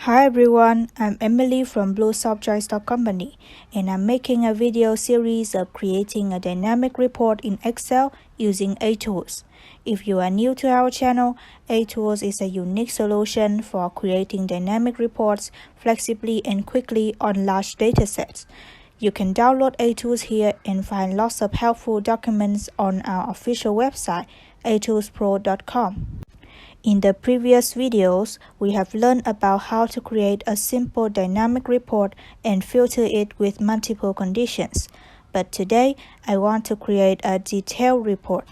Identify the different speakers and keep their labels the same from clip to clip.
Speaker 1: Hi everyone, I'm Emily from Bluesofts, and I'm making a video series of creating a dynamic report in Excel using ATools. If you are new to our channel, ATools is a unique solution for creating dynamic reports flexibly and quickly on large datasets. You can download ATools here and find lots of helpful documents on our official website, atoolspro.com. In the previous videos, we have learned about how to create a simple dynamic report and filter it with multiple conditions. But today, I want to create a detailed report.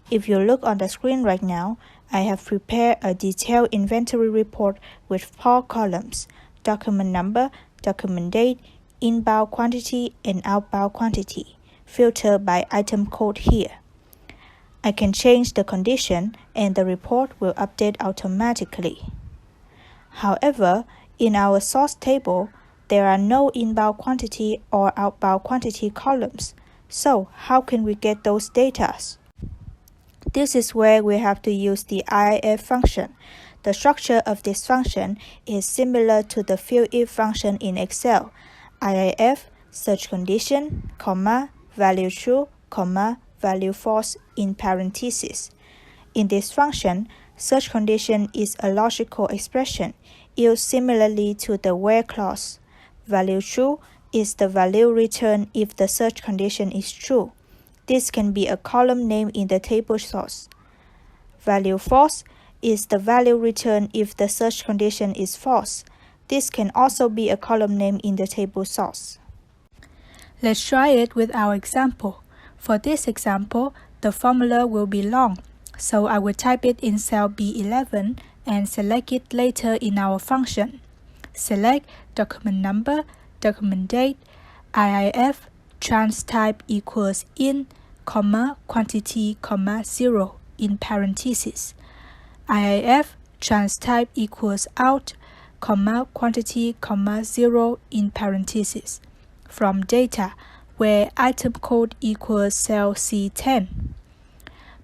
Speaker 1: If you look on the screen right now, I have prepared a detailed inventory report with 4 columns: document number, document date, inbound quantity, and outbound quantity, filtered by item code here. I can change the condition and the report will update automatically. However, in our source table, there are no inbound quantity or outbound quantity columns. So how can we get those data? This is where we have to use the IIF function. The structure of this function is similar to the fillIf function in Excel. IIF, search condition, comma, value true, comma, value false in parentheses. In this function, search condition is a logical expression used similarly to the where clause. Value true is the value returned if the search condition is true. This can be a column name in the table source. Value false is the value returned if the search condition is false. This can also be a column name in the table source. Let's try it with our example. For this example, the formula will be long, so I will type it in cell B11 and select it later in our function. Select document number, document date, IIF, trans type equals in, comma, quantity, comma, 0 in parentheses. IIF, trans type equals out, comma, quantity, comma, 0 in parentheses. From data, where item code equals cell C10.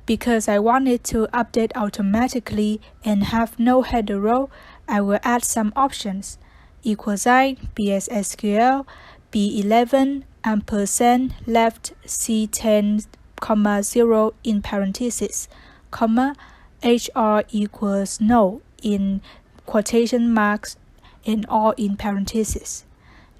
Speaker 1: Because I want it to update automatically and have no header row, I will add some options: equal sign, BSSQL, B11, ampersand, left, C10, comma, 0 in parentheses, comma, HR equals no in quotation marks and all in parentheses.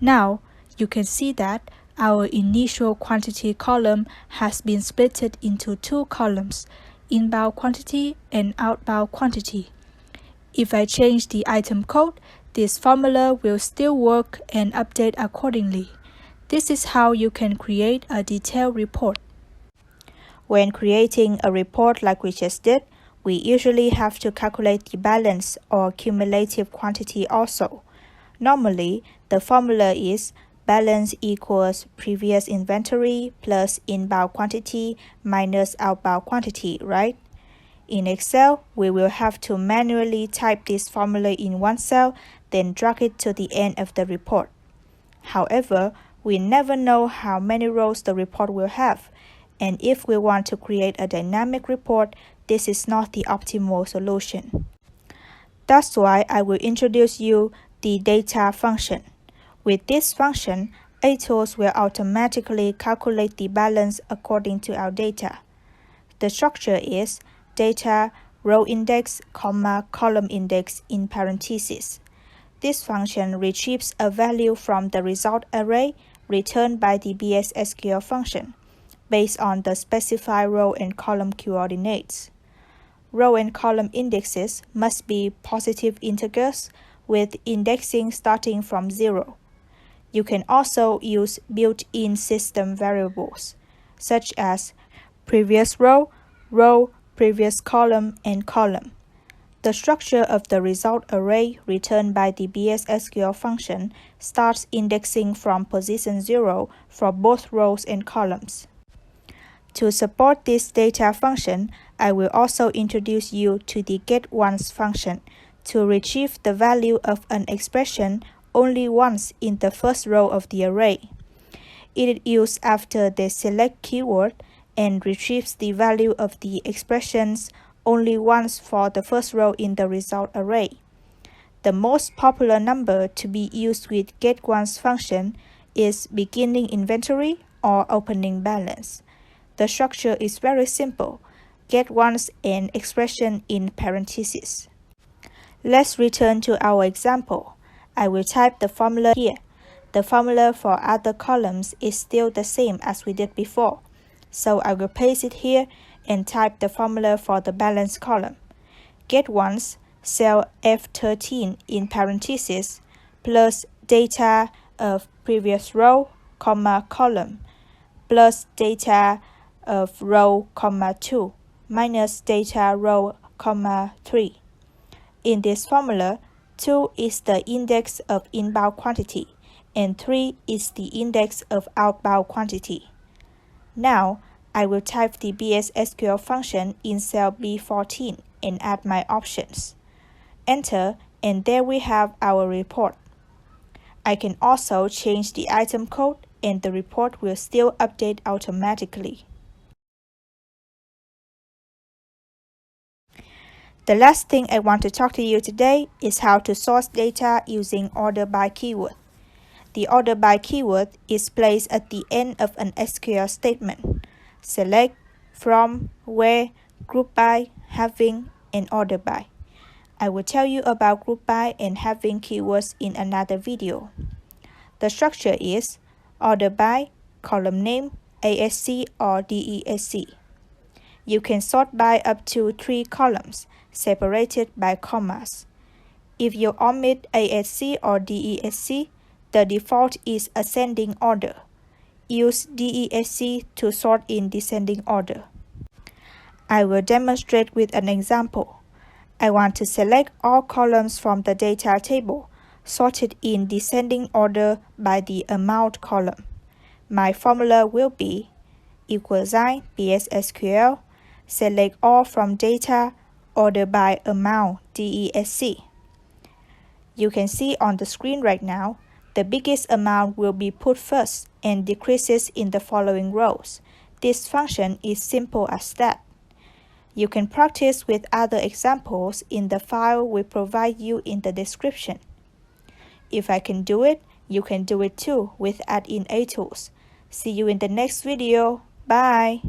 Speaker 1: Now, you can see that our initial quantity column has been split into 2 columns, inbound quantity and outbound quantity. If I change the item code, this formula will still work and update accordingly. This is how you can create a detailed report. When creating a report like we just did, we usually have to calculate the balance or cumulative quantity also. Normally, the formula is balance equals previous inventory plus inbound quantity minus outbound quantity, right? In Excel, we will have to manually type this formula in one cell, then drag it to the end of the report. However, we never know how many rows the report will have, and if we want to create a dynamic report, this is not the optimal solution. That's why I will introduce you the data function. With this function, ATools will automatically calculate the balance according to our data. The structure is data, row index, comma, column index in parentheses. This function retrieves a value from the result array returned by the BSSQL function, based on the specified row and column coordinates. Row and column indexes must be positive integers with indexing starting from 0. You can also use built-in system variables, such as previous row, previous column, and column. The structure of the result array returned by the BSSQL function starts indexing from position 0 for both rows and columns. To support this data function, I will also introduce you to the getOnce function to retrieve the value of an expression only once in the first row of the array. It is used after the select keyword and retrieves the value of the expressions only once for the first row in the result array. The most popular number to be used with getOnce function is beginning inventory or opening balance. The structure is very simple. getOnce and expression in parentheses. Let's return to our example. I will type the formula here. The formula for other columns is still the same as we did before. So I will paste it here and type the formula for the balance column. getOnce, cell F13 in parentheses, plus data of previous row, comma column, plus data of row, comma 2, minus data row, comma 3. In this formula, 2 is the index of inbound quantity, and 3 is the index of outbound quantity. Now, I will type the BSSQL function in cell B14 and add my options. Enter, and there we have our report. I can also change the item code, and the report will still update automatically. The last thing I want to talk to you today is how to source data using order by keyword. The order by keyword is placed at the end of an SQL statement. Select, from, where, group by, having, and order by. I will tell you about group by and having keywords in another video. The structure is order by, column name, ASC or DESC. You can sort by up to 3 columns, separated by commas. If you omit ASC or DESC, the default is ascending order. Use DESC to sort in descending order. I will demonstrate with an example. I want to select all columns from the data table, sorted in descending order by the amount column. My formula will be =, BSSQL, select all from data, order by amount, DESC. You can see on the screen right now, the biggest amount will be put first and decreases in the following rows. This function is simple as that. You can practice with other examples in the file we provide you in the description. If I can do it, you can do it too with add-in tools. See you in the next video. Bye!